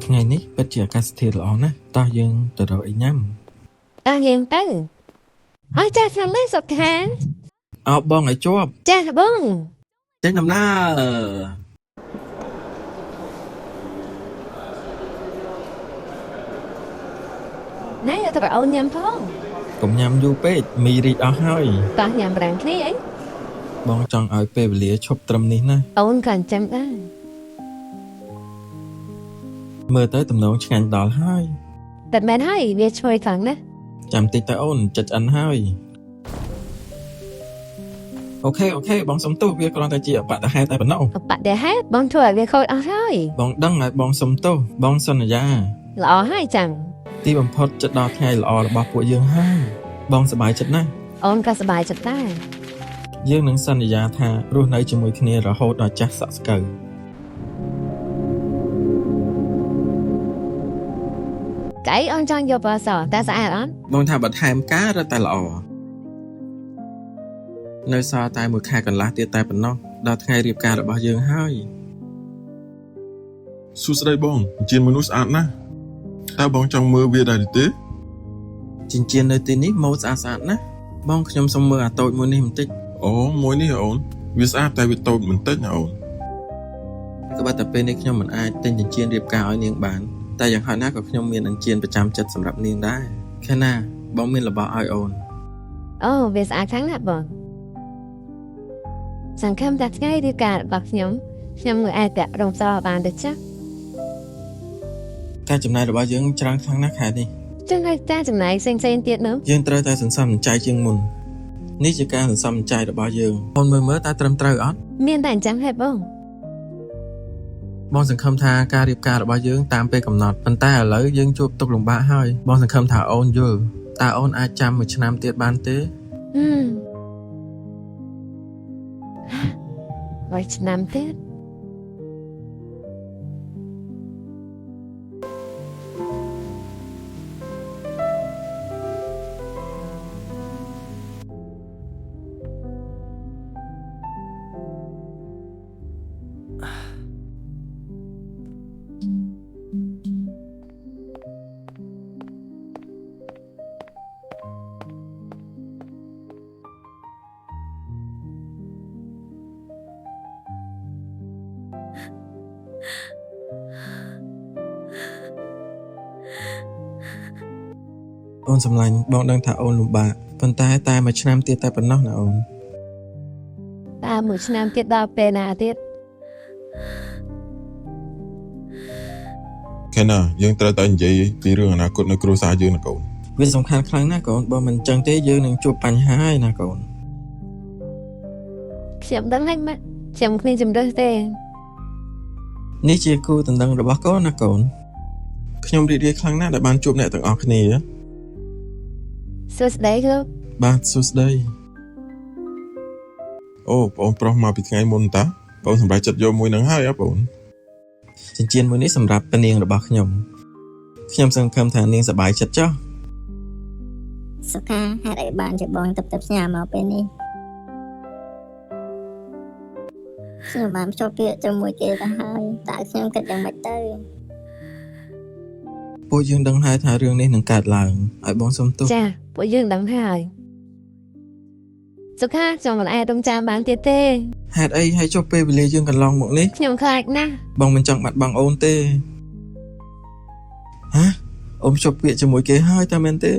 ថ្ងៃនេះពិតជាអាកាសធាតុល្អណាស់តោះយើងទៅរកអីញ៉ាំយើងទៅហើយចាស់ឆ្នាំនេះសុខខានអោបងឲ្យជាប់ចាស់បងចេញដំណើរណែទៅអូនញ៉ាំផងកុំញ៉ាំយូរពេកមីរីកអស់ហើយតោះញ៉ាំប្រាំងគ្នាអីបងចង់ឲ្យពេលវេលាឈប់ត្រឹមនេះណាអូនក៏ចាំដែរមើលទៅទំនងឆ្ងាញ់ដល់ហើយតែមែនហើយវាឈ្ងុយខ្លាំងណាស់ចាំតិចទៅអូនចិត្តអិនហើយអូខេបងសុំទោសវាគ្រាន់តែជាអបតហេតុតែប៉ុណ្ណោះអបតហេតុបងធ្វើឲ្យវាខូចអស់ហើយបងដឹងហើយបងសុំទោសបងសន្យាល្អហើយចាំទីបំផុតចិត្តដល់ថ្ងៃល្អរបស់ពួកយើងហើយបងសប្បាយចិត្តណាស់អូនក៏សប្បាយចិត្តដែរយើងនឹងសន្យាថារស់នៅជាមួយគ្នារហូតដល់ចាស់សក់ស្កូវកៃអូនចង់យកបសតែស្អាតអត់បងថាបន្ថែមការរត់តែល្អនៅសល់តែមួយខែកន្លះទៀតតែប៉ុណ្ណោះដល់ថ្ងៃរៀបការរបស់យើងហើយសួស្តីបងចិញ្ចៀនមនុស្សស្អាតណាស់តើបងចង់មើលវាដែរទេចិញ្ចៀននៅទីនេះម៉ូដស្អាតណាស់បងខ្ញុំសុំមើលអាតូចមួយនេះបន្តិចអូមួយនេះអូនវាស្អាតតែវាតូចបន្តិចណាអូនក៏បើតែពេលនេះខ្ញុំមិនអាចទិញចិញ្ចៀនរៀបការឲ្យនាងបានតែយ៉ាងហោចណាស់ក៏ខ្ញុំមានចិញ្ចៀនប្រចាំចិត្តសម្រាប់នាងដែរខែណាបងមានរបស់ឲ្យអូនអូវាស្អាតខ្លាំងណាស់បងសង្ឃឹមថាថ្ងៃរៀបការរបស់ខ្ញុំនឹងអាចតាក់រំសោបានទេចា៎ការចំណាយរបស់យើងច្រើនខ្លាំងណាស់ខែនេះចឹងហើយតាចំណាយផ្សេងទៀតនោះយើងត្រូវតែសន្សំសំចៃជាងមុននេះជាការសន្សំសំចៃរបស់យើងអូនមើលតើត្រឹមត្រូវអត់មានតែអញ្ចឹងហេតុបងសង្ឃឹមថាការរៀបការរបស់យើងតាមពេលកំណត់ប៉ុន្តែឥឡូវយើងជួបទុក្ខលំបាកហើយបងសង្ឃឹមថាអូនយល់តើអូនអាចចាំមួយឆ្នាំទៀតបានទេមួយឆ្នាំទៀតអូនសម្លាញ់បងដឹងថាអូនលំបាកប៉ុន្តែតែមួយឆ្នាំទៀតតែប៉ុណ្ណោះណាអូនតែមួយឆ្នាំទៀតដល់ពេលណាទៀតខែណាយើងត្រូវតែនិយាយពីរឿងអនាគតនៅគ្រួសារយើងណាកូនវាសំខាន់ខ្លាំងណាស់កូនបើមិនអញ្ចឹងទេយើងនឹងជួបបញ្ហាហើយណាកូនខ្ញុំដឹងហើយម៉ាក់ខ្ញុំគ្មានជំរឿសទេនេះជាគូដណ្ដឹងរបស់កូនណាកូនខ្ញុំរីករាយខ្លាំងណាស់ដែលបានជួបអ្នកទាំងអស់គ្នាសួស្តីលោកបាទសួស្តីអូបងអូនប្រុសមកពីថ្ងៃមុនតាបងសម្រាប់ចិត្តយកមួយនឹងហើយបងអូនចិញ្ចៀនមួយនេះសម្រាប់ពនាងរបស់ខ្ញុំសង្ឃឹមថានាងសប្បាយចិត្តចុះសុខាហេតុអីបានជាបងទៅផ្ញើមកពេលនេះខ្ញុំបានភ្ជាប់ពាក្យជាមួយគេទៅហើយតើខ្ញុំគិតយ៉ាងម៉េចទៅពួកយើងដឹងហើយថារឿងនេះនឹងកើតឡើងឲ្យបងសុំទោសចាពួកយើងដឹងហើយសុខាខ្ញុំមិនអាចរំចាំបានទៀតទេហេតុអីហើយចុះពេលវេលាយើងកន្លងមកនេះខ្ញុំខ្លាចណាស់បងមិនចង់បាត់បង់អូនទេហ៎អូនភ្ជាប់ពាក្យជាមួយគេហើយតើមែនទេ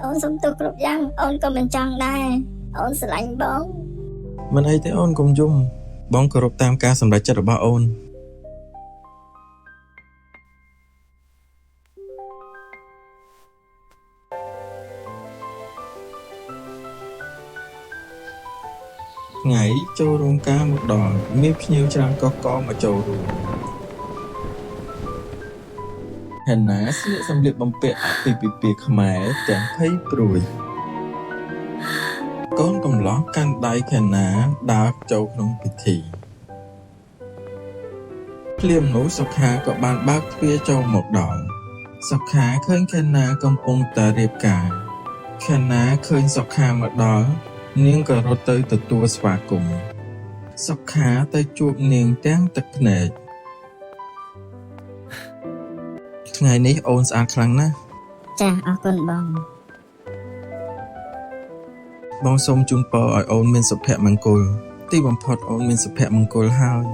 អូនសុំទោសគ្រប់យ៉ាងអូនក៏មិនចង់ដែរអូនស្រឡាញ់បងមិនអីទេអូនកុំយំបងគោរពតាមការសម្រេចចិត្តរបស់អូនថ្ងៃចូលរោងការមកដល់មានភ្ញៀវច្រើនកកមកចូលរួមហេណាស្លៀកសម្លៀកបំពាក់អាពាហ៍ពិពាហ៍ខ្មែរទាំងភ័យព្រួយកូនកំឡោះកាន់ដៃខេណាដើរចូលក្នុងពិធីភ្លាមនោះសុខាក៏បានបើកទ្វារចូលមកដល់សុខាឃើញខេណាកំពុងតែរៀបការខេណាឃើញសុខាមកដល់នាងក៏រត់ទៅទទួលស្វាគមន៍សុខាទៅជួបនាងទាំងទឹកភ្នែក ថ្ងៃនេះអូនស្អាតខ្លាំងណាស់ ចាអរគុណបង បងសូមជូនពរឲ្យអូនមានសុភមង្គលទីបំផុតអូនមានសុភមង្គលហើយ